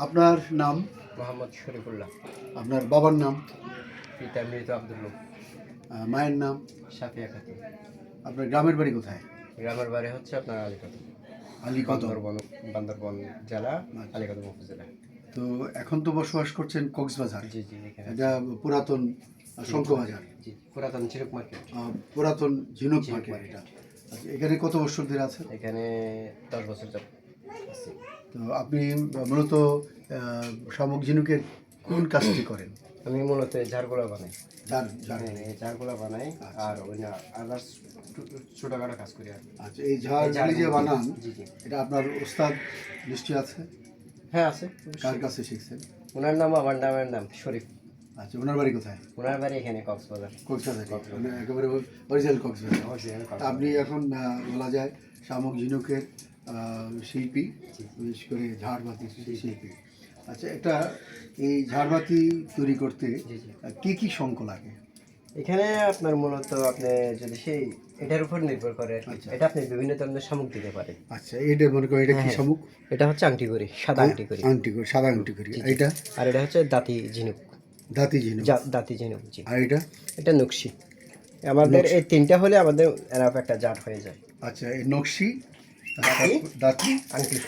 আপনার নাম? মোহাম্মদ শরীফুল্লাহ। আপনার বাবার নাম? পিতা মৃত আব্দুল্লাহ। মায়ের নাম? সাফিয়া খাতুন। আপনার গ্রামের বাড়ি কোথায়? গ্রামের বাড়ি হচ্ছে আপনার আলীকদম। আলীকদম, বান্দরবন জেলা, আচ্ছা। আলীকদম উপজেলা। তো এখন তো বসবাস করছেন কক্সবাজার। জি জি, এখানে এটা পুরাতন শঙ্কবাজার, জি, পুরাতন ঝিনুক মার্কেট। পুরাতন ঝিনুক ঝিনুক মার্কেট মার্কেট। এটা। আচ্ছা, এখানে কত বছর ধরে আছেন? এখানে 10 বছর যাব আছি। তো আপনি মূলত শামুক ঝিনুকের কোন কাজটি করেন? আমি মূলত এই ঝাড়গুলা বানাই। ঝাড়। এই ঝাড়গুলা বানাই। আচ্ছা। আর ওই না আদার্স ছোটখাটো কাজ করি আর। আচ্ছা, এই ঝাড়গুলি যে বানান, জি জি, এটা আপনার ওস্তাদ নিশ্চয়ই আছে? হ্যাঁ আছে। কার কাছে শিখছেন? ওনার নাম, আমার নামের নাম শরীফ। আচ্ছা, ওনার বাড়ি কোথায়? ওনার বাড়ি এখানে কক্সবাজার। কক্সবাজার, মানে একেবারে অরিজিনাল কক্সবাজার। Original তা আপনি এখন বলা যায় শামুক ঝিনুকের শিল্পী, বিশেষ করে ঝাড়বাতির শিল্পী। আচ্ছা, এটা এই ঝাড়বাতি তৈরি করতে জি জি, কি কি শঙ্খ লাগে? এখানে আপনার মূলত আপনি যদি সেই এটার উপর নির্ভর করে আর কি। আচ্ছা। এটা আপনি বিভিন্ন ধরনের শামুক দিতে পারেন। আচ্ছা, এটা মনে করি এটা কি হ্যাঁ, শামুক? এটা হচ্ছে আংটি করি, সাদা আংটি করি। আংটি করি, সাদা আংটি করি। জি, জি। এটা আর এটা হচ্ছে দাতি ঝিনুক। দাঁতি ঝিনুক। দাতি ঝিনুক, জি। আর এটা? এটা নকশি। আমাদের এই তিনটা হলে আমাদের এনাফ একটা জাত হয়ে যায়। আচ্ছা, এই নকশি, দাঁতি, দাঁতি, আংটি।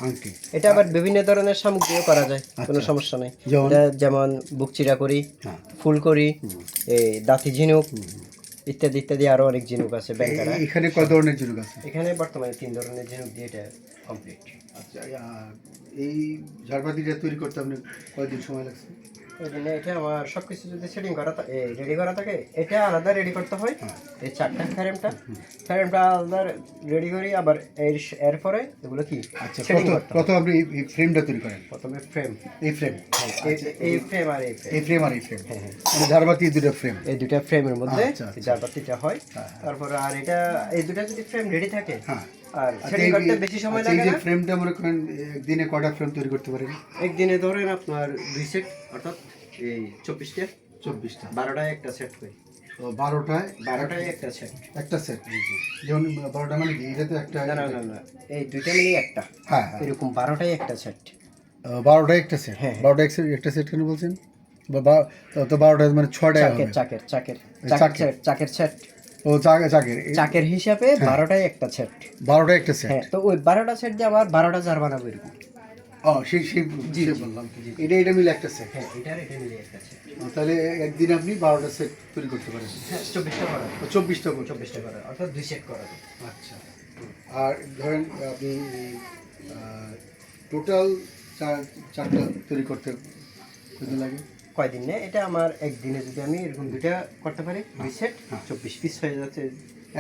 আংটি। এটা আবার বিভিন্ন ধরনের শামুক দিয়েও করা যায়, কোনো আচ্ছা। সমস্যা নেই। যেমন? এটা যেমন বুকচিরা করি, হ্যাঁ। ফুল করি, এই দাতি ঝিনুক, ইত্যাদি ইত্যাদি আরো অনেক ঝিনুক আছে ব্যাংকারা। এখানে কয় ধরনের ঝিনুক আছে? এখানে বর্তমানে 3 ধরনের ঝিনুক দিয়ে এটা কমপ্লিট। আচ্ছা, এই ঝাড়বাতিটা তৈরি করতে আপনার কয়দিন সময় লাগছে? ওই জন্য এটা আমার সব কিছু যদি সেটিং করা রেডি করা থাকে, এটা আলাদা রেডি করতে হয়। এই চারটা ফ্রেমটা আলাদা রেডি করি, আবার এরপরে এগুলো কি আচ্ছা, সেটিং করতে হয়। প্রথম আপনি এই ফ্রেমটা তৈরি করেন? প্রথমে ফ্রেম, এই ফ্রেম, এই ফ্রেম আর এই ফ্রেম, এই ফ্রেম আর এই ফ্রেম, হ্যাঁ হ্যাঁ, মানে ঝাড়বাতি দুটো ফ্রেম। এই দুটা ফ্রেমের মধ্যে আচ্ছা, আচ্ছা। ঝাড়বাতিটা হয়। হ্যাঁ। তারপরে আর এটা এই দুটা যদি ফ্রেম রেডি থাকে, হ্যাঁ। আর আচ্ছা, সেটিং করতে বেশি সময় আচ্ছা, এই লাগে যে না। ফ্রেমটা মনে করেন একদিনে কটা ফ্রেম তৈরি করতে পারেন? একদিনে ধরেন আপনার 2 সেট, অর্থাৎ এই 24টা, 24টা, 12টায় একটা সেট হয়। তো 12টায় একটা সেট। একটা সেট। যেমন 12টা মানে কি, এটা তো একটা? না না না না, এই দুইটা মিলিয়ে একটা। হ্যাঁ হ্যাঁ, এরকম 12টায় একটা সেট। 12টায় একটা সেট। হ্যাঁ। 12টা একটা সেট কেন বলছেন? তো 12টা মানে 6টায় হবে। চাকের সেট। ও চাকের হিসাবে 12টায় একটা সেট। 12টায় একটা সেট। হ্যাঁ, তো ওই 12টা সেট দিয়ে আবার 12টা জার বানাবো এরকম। ও সেই বললাম, এটা মিলে একটা সেট। হ্যাঁ, এটা মিলিয়ে একটা সেট। তাহলে একদিন আপনি 12টা সেট তৈরি করতে পারেন? হ্যাঁ, 24টা করা। 24টা করতে? 24টা করা, অর্থাৎ 2 সেট করা। আচ্ছা। আর ধরেন আপনি টোটাল চারটা তৈরি করতে কতদিন লাগে? কয়দিন নেই, এটা আমার একদিনে যদি আমি এরকম দুইটা করতে পারি, 2 সেট, 24 পিস হয়ে যাচ্ছে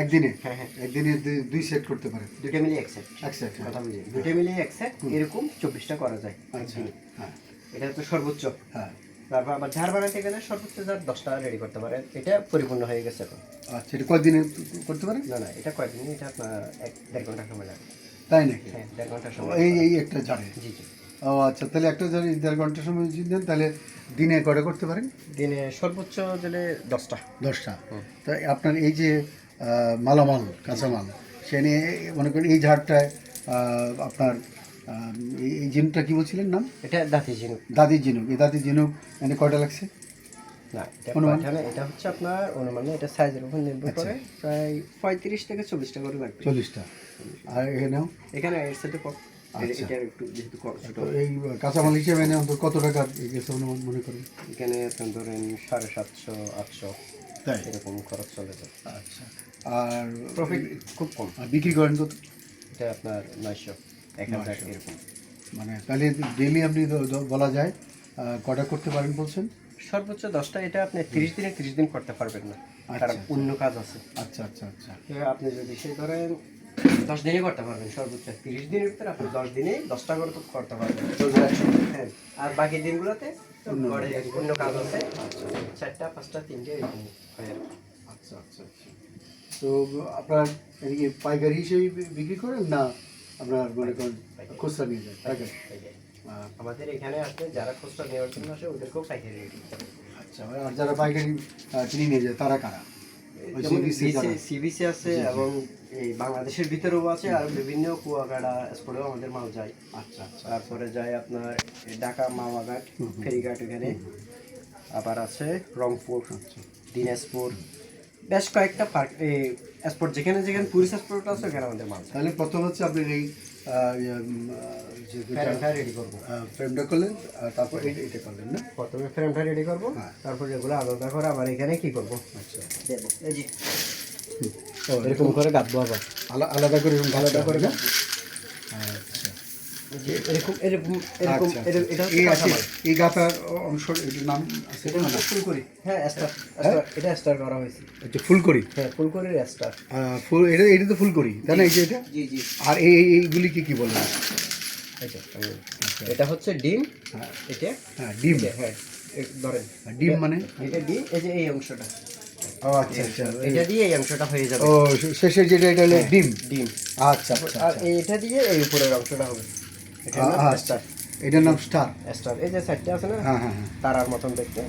একদিনে? হ্যাঁ হ্যাঁ, একদিনে 2 সেট করতে পারেন? দুইটা মিলিয়ে এক সেট। এক সেট, কথা বুঝি, দুইটা মিলিয়ে এক সেট, এরকম 24টা করা যায় আচ্ছা। একদিনে। হ্যাঁ এটা তো সর্বোচ্চ। হ্যাঁ। তারপর আবার ঝাড় বানাতে গেলে সর্বোচ্চ ঝাড় 10টা রেডি করতে পারেন। এটা পরিপূর্ণ হয়ে গেছে এখন। আচ্ছা, এটা কয়দিনে করতে পারেন? না, এটা কয়দিন, এটা আপনার 1-1.5 ঘন্টা সময় লাগে। তাই নাকি? হ্যাঁ, 1.5 ঘন্টা সময়। এই একটা ঝাড়ে? জি জি। ও আচ্ছা, তাহলে একটা ঝাড়ে 1.5 ঘন্টা সময় যদি দেন, তাহলে দিনে কয়টা করতে পারেন? দিনে সর্বোচ্চ দিলে 10টা। 10টা। তো আপনার এই যে মালামাল, কাঁচামাল, সে নিয়ে মনে করেন এই ঝাড়টায় আপনার এই ঝিনুকটা কী বলছিলেন নাম? এটা দাঁতি ঝিনুক। দাদির ঝিনুক। এই দাদির ঝিনুক মানে কয়টা লাগছে? না, এটা অনুমান? এটা হচ্ছে আপনার অনুমানে, এটা সাইজের উপর নির্ভর করে, প্রায় 35 থেকে 40টা করে লাগবে। 40টা। আর এখানেও? এখানে এর সাথে আচ্ছা। এটা একটু যেহেতু ছোট, তো এই কাঁচামাল হিসেবে এনে অন্তত কত টাকা গেছে অনুমান মনে করেন? এখানে আপনার ধরেন 750-800 তাই? এরকম খরচ চলে যায়। আচ্ছা। আর প্রফিট খুব কম। বিক্রি করেন কত? এটা আপনার 900-1000 এরকম। মানে তাহলে ডেইলি আপনি বলা যায় কটা করতে পারেন বলছেন? সর্বোচ্চ 10টা। এটা আপনি 30 দিনে 30 দিন করতে পারবেন না, কারণ আচ্ছা। অন্য কাজ আছে। আচ্ছা আচ্ছা আচ্ছা। আপনি যদি সে ধরেন 10 দিনে করতে পারবেন, সর্বোচ্চ 30 দিনের ভিতরে আপনি 10 দিনে 10টা করে তো করতে পারবেন। হ্যাঁ, আর বাকি দিনগুলোতে ঘরে অন্য কাজ আছে, 4টা 5টা 3টে এরকম হয়। আচ্ছা আচ্ছা আচ্ছা। তো আপনার এদিকে পাইকারি হিসেবে বিক্রি করেন না আপনার মনে করেন খুচরা নিয়ে যায়? পাইকারি। আমাদের এখানে আসলে যারা খুচরা নেওয়ার জন্য আসে ওদেরকেও পাইকারি রেট দিতে হবে। আচ্ছা, আর যারা পাইকারি কিনে নিয়ে যায় তারা কারা? ওই যেমন CBC যারা। সিবিসি আছে এবং এই বাংলাদেশের ভিতরেও আছে, আর বিভিন্ন কুয়াকাটা স্পটেও আমাদের মাল যায়। আচ্ছা আচ্ছা তারপরে যায় আপনার এই ঢাকা মামাঘাট ফেরিঘাট এখানে, আবার আছে রংপুর, দিনাজপুর, বেশ কয়েকটা পার্ক স্পট যেখানে যেখানে টুরিস্ট স্পট আছে ওখানে আমাদের মাল যায়। তাহলে প্রথম হচ্ছে আপনি এই ফ্রেমটা রেডি করবো, ফ্রেমটা করলেন, আর তারপর এটা করলেন না? প্রথমে ফ্রেমটা রেডি করবো, হ্যাঁ। তারপর এগুলো আলাদা করে আবার এখানে কি করবো, আচ্ছা দেবো এই যে ও, এরকম করে গাঁথবো আবার, আলাদা করে এরকম আলাদা করে না? গাঁথবো। আচ্ছা যে এরকম এরকম এরকম আচ্ছা, এটা হচ্ছে এই কাঁচা আছে মাল। এই গাথার অংশ, এটার নাম আছে এটা না? হচ্ছে ফুলকড়ি, হ্যাঁ স্টার, এটা স্টার করা হয়েছে, আচ্ছা ফুলকড়ি, হ্যাঁ ফুলকড়ির স্টার। ফুল এটা তো ফুলকড়ি তাই না? এই যে এটা, জি জি, আর এইগুলি কি বললেন? এটা হচ্ছে ডিম, হ্যাঁ এটা হ্যাঁ ডিম, হ্যাঁ ধরেন ডিম মানে? এটা ডিম, এই যে এই অংশটা, ও আচ্ছা আচ্ছা, এটা দিয়ে এই অংশটা হয়ে যাবে ও শেষের যেটা এটা হলো ডিম। ডিম, আচ্ছা আচ্ছা আর এটা দিয়ে এই উপরের অংশটা হবে, এটা আচ্ছা, এটার নাম স্টার। স্টার। এই যে সাইডটা আছে না হ্যাঁ হ্যাঁ হ্যাঁ, তারার মতন দেখতে,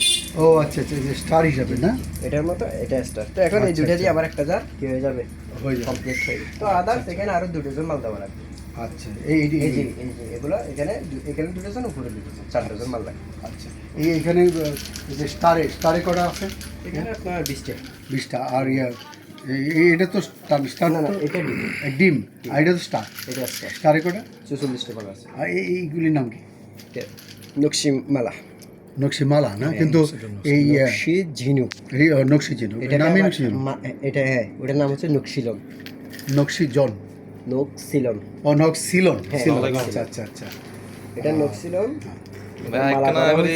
ও আচ্ছা আচ্ছা, যে স্টার হিসাবে না? এটার মতো এটা স্টার। তো এখন এই আচ্ছা, দুইটা দিয়ে আচ্ছা। আবার একটা জার কি হয়ে যাবে, হয়ে যাবে। কমপ্লিট হয়ে যাবে। তো আদার্স এখানে আরো দুটো জন মাল দেওয়া লাগবে। আচ্ছা এই এই যে এই যে এগুলো এখানে এখানে দুটো জন, উপরে দুটো জন, 4 ডজন মাল লাগবে। আচ্ছা এইখানে যে স্টারে করা আছে এখানে আপনার 20টা। 20টা, আর এটা তো স্টার না না, তো এটা ডিম, ডিম, আর এটা তো স্টার। এটা স্টার। স্টারে কটা? 44টা মাল আছে। আর এইগুলির নাম কি? নকশি মালা, নকশিমালা না? কিন্তু এই নকশি ঝিনুক, নকশি চিনো এটা নামই নকশি, এটা হ্যাঁ ওটার নাম হচ্ছে নকশিলন, নকশি জন, নকশিলন, ও নকশিলন, হ্যাঁ, সিলন। নকশিলন। আচ্ছা আচ্ছা আচ্ছা, এটা নকশিলন। একখানা করে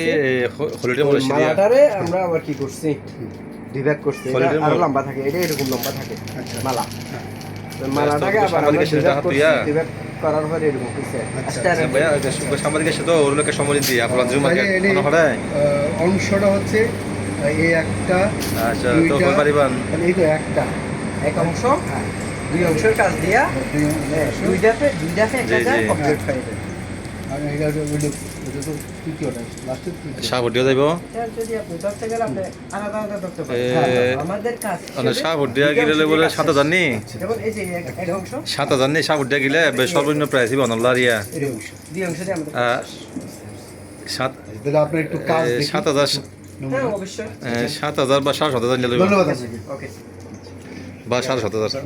হলিডে বলে সিরিয়া মালাটারে আমরা আবার কি করছি, দুই ভাগ করছি, এটা হলিডে আরো মাল। লম্বা থাকে, এটা এরকম লম্বা থাকে আচ্ছা। মালা। হ্যাঁ। তো মালাটাকে আবার আমরা সাংবাদিকের দুই সাথে ভাগ হাত করছি, দিয়া। দুই ভাগ করার পরে এরকম হইছে। আচ্ছা, স্টারে ভাইয়া সাংবাদিকের সাথে ওর লোকের সম্মান দিয়ে আপনার জুম তাহলে এনে, হঠাৎ অংশটা হচ্ছে এই একটা, আচ্ছা তো দুইটা, কই পারিবান তাহলে এই তো একটা, এক অংশ, হ্যাঁ, দুই অংশের কাজ দিয়া হ্যাঁ, দুই দাফে একটা জি, যায় জি। কমপ্লিট হয়ে যাবে। আর এটা এটা তো তৃতীয়টা, লাস্টের তৃতীয়। সাপ উঠিয়ে যাইব এটা যদি আপনি ধরতে গেলে আপনি আলাদা আলাদা ধরতে এ, পারেন। আমাদের কাজ মানে হিসেবে সাপ উঠিয়ে দুইটা গেলে অংশ বলে দিয়ে কাজ 7,000 নি শেষ। যেমন এই যে এক অংশ, 7,000 নি সাপ উঠিয়ে গেলে সর্বনিম্ন প্রাইস দিব অনলার ইয়া এই অংশ, দুই অংশ দিয়ে আমাদের কাজ শেষ। 7 তাহলে আপনার একটু কাজ দেখি। 7,000 হ্যাঁ অবশ্যই। 7,000 বা 7,500 জানলে ধন্যবাদ আপনাকে। ওকে। বা 7,500